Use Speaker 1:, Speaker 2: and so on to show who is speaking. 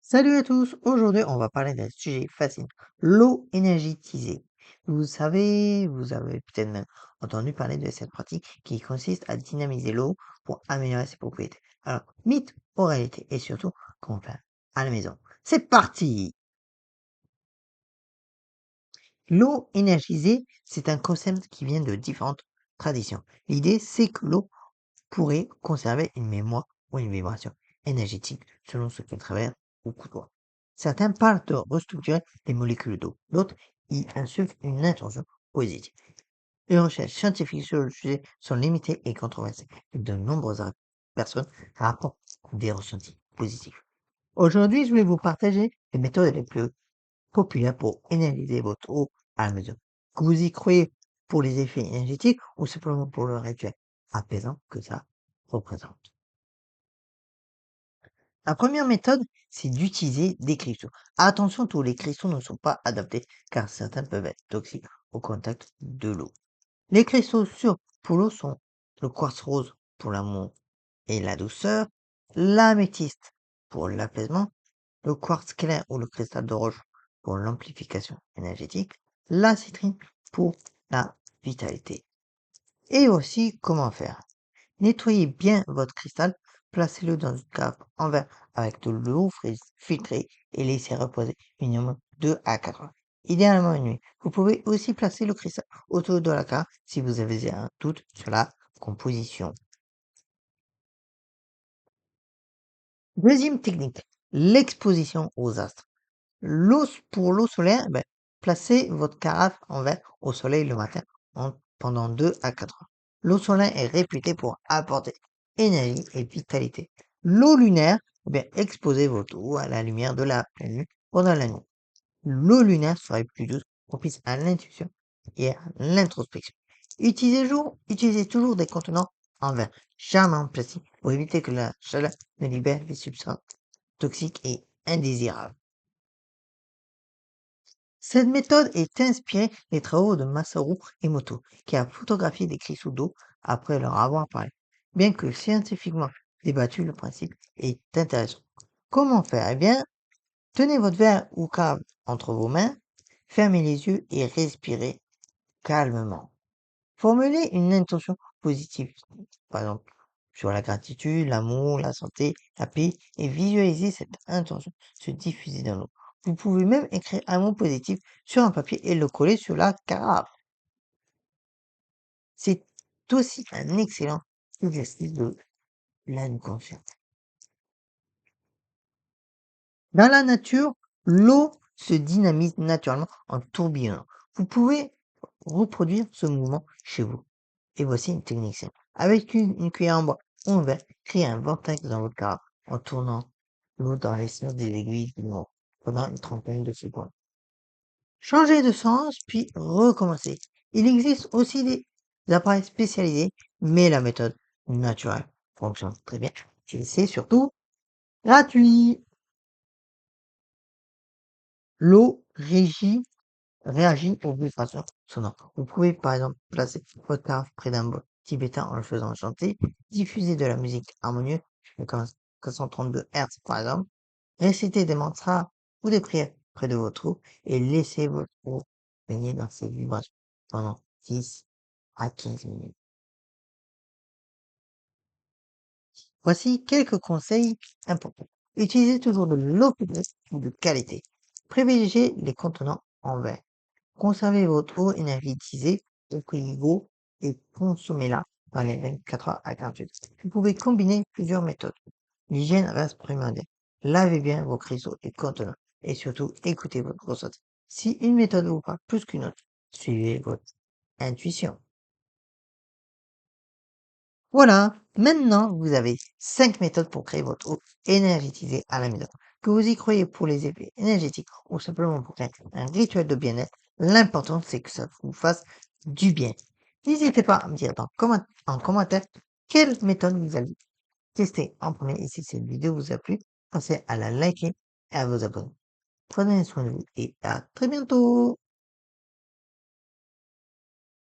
Speaker 1: Salut à tous, aujourd'hui on va parler d'un sujet facile, l'eau énergétisée. Vous avez peut-être même entendu parler de cette pratique qui consiste à dynamiser l'eau pour améliorer ses propriétés. Alors, mythe ou réalité, et surtout, comment faire à la maison. C'est parti! L'eau énergisée, c'est un concept qui vient de différentes traditions. L'idée, c'est que l'eau pourrait conserver une mémoire ou une vibration énergétique selon ce qu'elle traverse ou côtoie. Certains parlent de restructurer les molécules d'eau, d'autres y insufflent une intention positive. Les recherches scientifiques sur le sujet sont limitées et controversées, et de nombreuses personnes rapportent des ressentis positifs. Aujourd'hui, je vais vous partager les méthodes les plus populaires pour énergiser votre eau à la maison. Que vous y croyez pour les effets énergétiques ou simplement pour le rituel apaisant que ça représente. La première méthode, c'est d'utiliser des cristaux. Attention, tous les cristaux ne sont pas adaptés car certains peuvent être toxiques au contact de l'eau. Les cristaux sûrs pour l'eau sont le quartz rose pour l'amour et la douceur, l'améthyste pour l'apaisement, le quartz clair ou le cristal de roche pour l'amplification énergétique, la citrine pour la vitalité. Et aussi, comment faire? Nettoyez bien votre cristal, placez-le dans une cave en verre avec de l'eau filtrée et laissez reposer minimum 2 à 4 heures. Idéalement une nuit. Vous pouvez aussi placer le cristal autour de la cave si vous avez un doute sur la composition. Deuxième technique, l'exposition aux astres. Pour l'eau solaire, placez votre carafe en verre au soleil le matin pendant 2 à 4 heures. L'eau solaire est réputée pour apporter énergie et vitalité. L'eau lunaire, exposez votre eau à la lumière de la pleine lune pendant la nuit. L'eau lunaire serait plus douce, propice à l'intuition et à l'introspection. Utilisez toujours des contenants en verre, jamais en plastique, pour éviter que la chaleur ne libère des substances toxiques et indésirables. Cette méthode est inspirée des travaux de Masaru Emoto, qui a photographié des cristaux d'eau après leur avoir parlé. Bien que scientifiquement débattu, le principe est intéressant. Comment faire? Eh bien, tenez votre verre ou cave entre vos mains, fermez les yeux et respirez calmement. Formulez une intention positive, par exemple sur la gratitude, l'amour, la santé, la paix, et visualisez cette intention se diffuser dans l'eau. Vous pouvez même écrire un mot positif sur un papier et le coller sur la carafe. C'est aussi un excellent exercice de pleine conscience. Dans la nature, l'eau se dynamise naturellement en tourbillonnant. Vous pouvez reproduire ce mouvement chez vous. Et voici une technique simple. Avec une cuillère en bois ou en verre, créez un vortex dans votre carafe en tournant l'eau dans les sens des aiguilles du monde pendant une trentaine de secondes. Changez de sens, puis recommencez. Il existe aussi des appareils spécialisés, mais la méthode naturelle fonctionne très bien. Et c'est surtout gratuit. L'eau réagit aux vibrations sonores. Vous pouvez par exemple placer votre carafe près d'un bol tibétain en le faisant chanter, diffuser de la musique harmonieuse, comme 432 Hz par exemple, réciter des mantras ou des prières près de votre eau et laisser votre eau baigner dans ces vibrations pendant 10 à 15 minutes. Voici quelques conseils importants. Utilisez toujours de l'eau publique ou de qualité. Privilégiez les contenants en verre. Conservez votre eau énergétisée au frigo et consommez-la dans les 24 heures à 48 heures. Vous pouvez combiner plusieurs méthodes. L'hygiène reste primordiale. Lavez bien vos cristaux et contenants et surtout écoutez votre ressenti. Si une méthode vous parle plus qu'une autre, suivez votre intuition. Voilà, maintenant vous avez 5 méthodes pour créer votre eau énergétisée à la maison. Que vous y croyez pour les effets énergétiques ou simplement pour créer un rituel de bien-être, l'important c'est que ça vous fasse du bien. N'hésitez pas à me dire en commentaire quelle méthode vous allez tester en premier et si cette vidéo vous a plu, pensez à la liker et à vous abonner. Prenez soin de vous et à très bientôt.